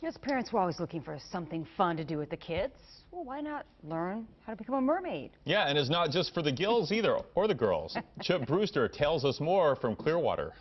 As parents, we're always looking for something fun to do with the kids. Well, why not learn how to become a mermaid? Yeah, and it's not just for the gills either, or the girls. Chip Brewster tells us more from Clearwater.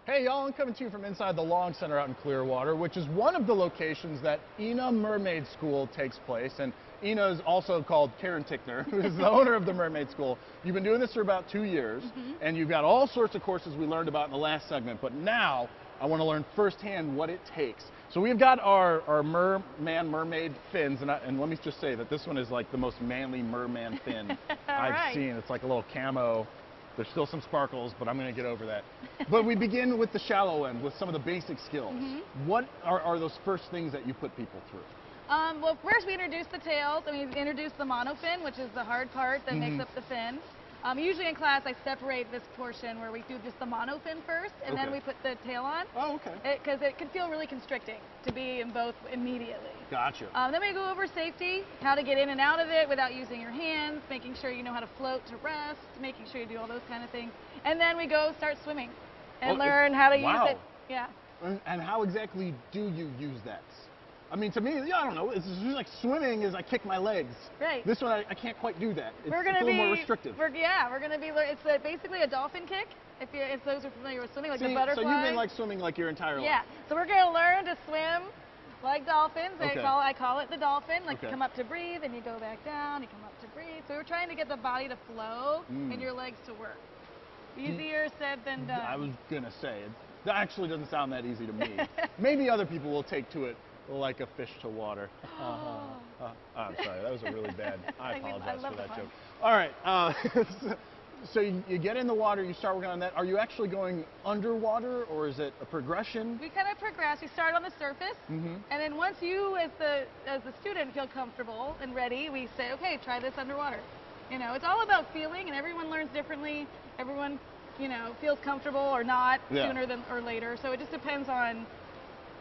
Hey y'all, I'm coming to you from inside the Long Center out in Clearwater, which is one of the locations that Ina Mermaid School takes place. And Ina is also called Karen Tickner, who is the owner of the Mermaid School. You've been doing this for about 2 years, and you've got all sorts of courses we learned about in the last segment, but now I want to learn firsthand what it takes. So we've got our mermaid fins, and let me just say that this one is like the most manly merman fin I've seen. It's like a little camo. There's still some sparkles, but I'm going to get over that. But we begin with the shallow end, with some of the basic skills. What are those first things that you put people through? Well, first we introduce the tails, and we introduce the monofin, which is the hard part that makes up the fin. Usually in class, I separate this portion where we do just the monofin first, and then we put the tail on. Oh, okay. Because it can feel really constricting to be in both immediately. Gotcha. Then we go over safety, how to get in and out of it without using your hands, making sure you know how to float to rest, making sure you do all those kind of things. And then we go start swimming and learn how to use it. Yeah. And how exactly do you use that? I mean, to me, I don't know. It's just like swimming is I kick my legs. Right. This one, I can't quite do that. It's a little more restrictive. We're going to be. It's basically a dolphin kick. If those are familiar with swimming, like the butterfly. So you've been like swimming like your entire life. Yeah. So we're going to learn to swim like dolphins. I call it the dolphin. Like you come up to breathe, and you go back down. You come up to breathe. So we're trying to get the body to flow and your legs to work. Easier said than done. I was gonna say it actually doesn't sound that easy to me. Maybe other people will take to it like a fish to water. I'm sorry, that was a really bad. I apologize for that joke. All right, so you get in the water, you start working on that. Are you actually going underwater, or is it a progression? We kind of progress. We start on the surface, and then once you, as the student, feel comfortable and ready, we say, okay, try this underwater. You know, it's all about feeling, and everyone learns differently. Everyone, feels comfortable or not sooner than or later. So it just depends on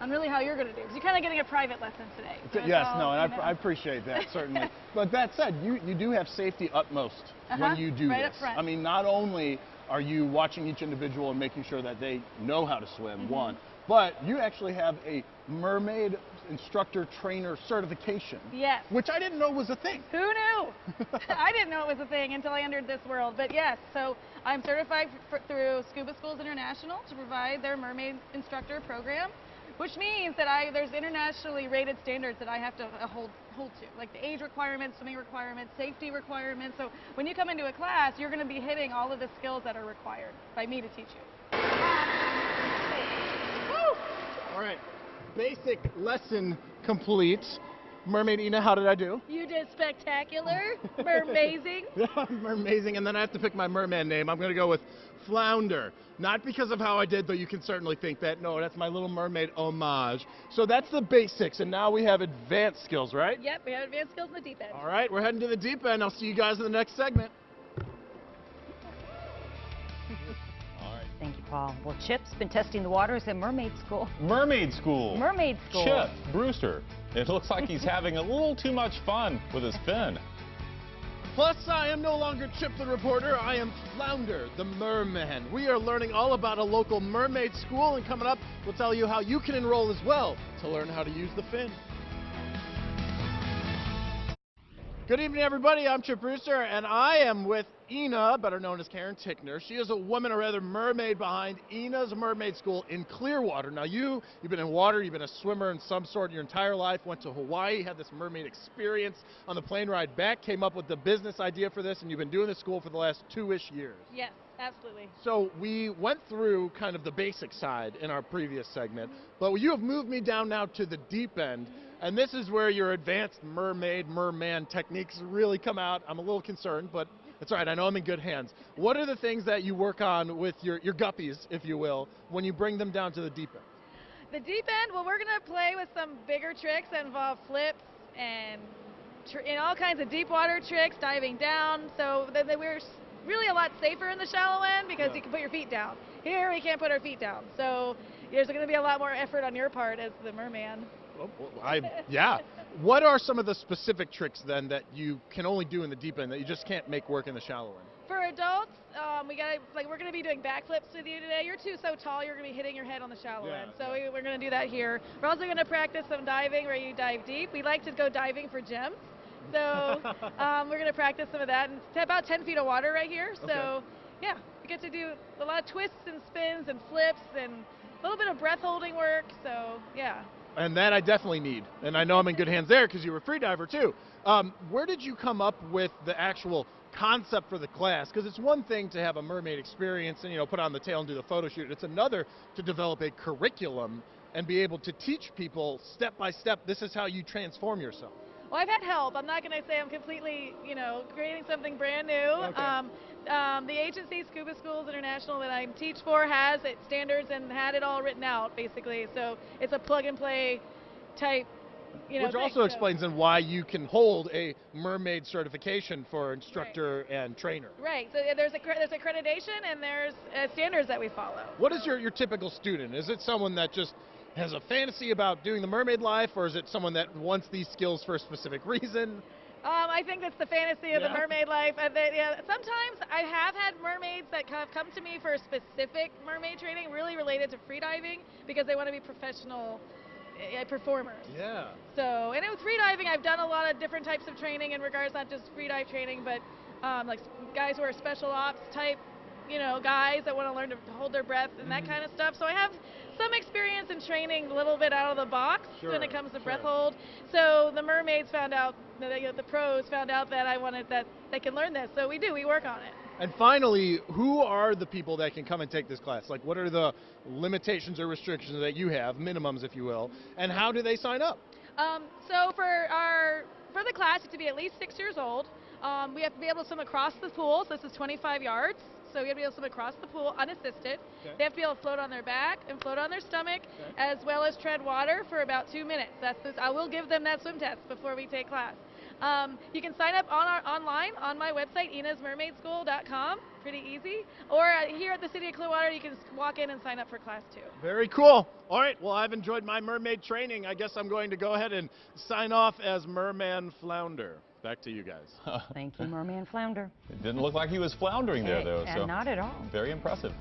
really how you're going to do. Because you're kind of getting a private lesson today. So yes, and I appreciate that, certainly. But that said, you do have safety utmost when you do right this. Up front. I mean, not only are you watching each individual and making sure that they know how to swim, one, but you actually have a mermaid instructor trainer certification. Yes. Which I didn't know was a thing. Who knew? I didn't know it was a thing until I entered this world. But yes, so I'm certified through Scuba Schools International to provide their mermaid instructor program, which means that there's internationally rated standards that I have to hold to, like the age requirements, swimming requirements, safety requirements. So when you come into a class, you're going to be hitting all of the skills that are required by me to teach you. All right, basic lesson complete. Mermaid Ina, how did I do? You did spectacular. Mermazing. Mermazing, and then I have to pick my merman name. I'm going to go with Flounder. Not because of how I did, though you can certainly think that. No, that's my Little Mermaid homage. So that's the basics, and now we have advanced skills, right? Yep, we have advanced skills in the deep end. All right, we're heading to the deep end. I'll see you guys in the next segment. Thank you, Paul. Well, Chip's been testing the waters at Mermaid School. Mermaid School. Mermaid School. Chip Brewster. It looks like he's having a little too much fun with his fin. Plus, I am no longer Chip the reporter. I am Flounder, the merman. We are learning all about a local mermaid school, and coming up, we'll tell you how you can enroll as well to learn how to use the fin. Good evening, everybody. I'm Chip Brewster, and I am with Ina, better known as Karen Tickner. She is a woman, or rather mermaid, behind Ina's Mermaid School in Clearwater. Now, you've been in water, you've been a swimmer in some sort your entire life, went to Hawaii, had this mermaid experience on the plane ride back, came up with the business idea for this, and you've been doing this school for the last 2-ish years. Yes, absolutely. So we went through kind of the basic side in our previous segment, but you have moved me down now to the deep end. And this is where your advanced merman techniques really come out. I'm a little concerned, but that's all right. I know I'm in good hands. What are the things that you work on with your guppies, if you will, when you bring them down to the deep end? The deep end, well, we're going to play with some bigger tricks that involve flips and all kinds of deep water tricks, diving down. So we're really a lot safer in the shallow end because you can put your feet down. Here, we can't put our feet down. So there's going to be a lot more effort on your part as the merman. Yeah. What are some of the specific tricks then that you can only do in the deep end that you just can't make work in the shallow end? For adults, we're gonna be doing backflips with you today. You're so tall, you're gonna be hitting your head on the shallow end. So we're gonna do that here. We're also gonna practice some diving where you dive deep. We like to go diving for gems. So we're gonna practice some of that. And it's about 10 feet of water right here. So yeah, we get to do a lot of twists and spins and flips and a little bit of breath holding work. So yeah. And that I definitely need. And I know I'm in good hands there because you were a free diver too. Where did you come up with the actual concept for the class? Because it's one thing to have a mermaid experience and, you know, put on the tail and do the photo shoot. It's another to develop a curriculum and be able to teach people step by step, this is how you transform yourself. Well, I've had help. I'm not going to say I'm completely, you know, creating something brand new. Okay. The agency, Scuba Schools International, that I teach for has its standards and had it all written out, basically. So it's a plug-and-play type, you know, Which also explains then why you can hold a mermaid certification for instructor and trainer. Right. So there's accreditation and there's standards that we follow. What is your typical student? Is it someone that just has a fantasy about doing the mermaid life, or is it someone that wants these skills for a specific reason? I think that's the fantasy of the mermaid life. Sometimes I have had mermaids that have come to me for a specific mermaid training, really related to freediving, because they want to be professional performers. Yeah. So, and with freediving, I've done a lot of different types of training in regards not just freedive training, but like guys who are special ops type, you know, guys that want to learn to hold their breath and that kind of stuff. So I have some experience in training a little bit out of the box when it comes to breath hold. So the mermaids found out, the pros found out that that they can learn this. So we work on it. And finally, who are the people that can come and take this class? Like, what are the limitations or restrictions that you have, minimums, if you will, and how do they sign up? So for the class, you have to be at least 6 years old. We have to be able to swim across the pool. So this is 25 yards. So you have to be able to swim across the pool unassisted. Okay. They have to be able to float on their back and float on their stomach, as well as tread water for about 2 minutes. I will give them that swim test before we take class. You can sign up online on my website, inasmermaidschool.com. Pretty easy. Or here at the City of Clearwater, you can walk in and sign up for class too. Very cool. All right. Well, I've enjoyed my mermaid training. I guess I'm going to go ahead and sign off as Merman Flounder. Back to you guys. Thank you, Merman Flounder. It didn't look like he was floundering there, though. Not at all. Very impressive.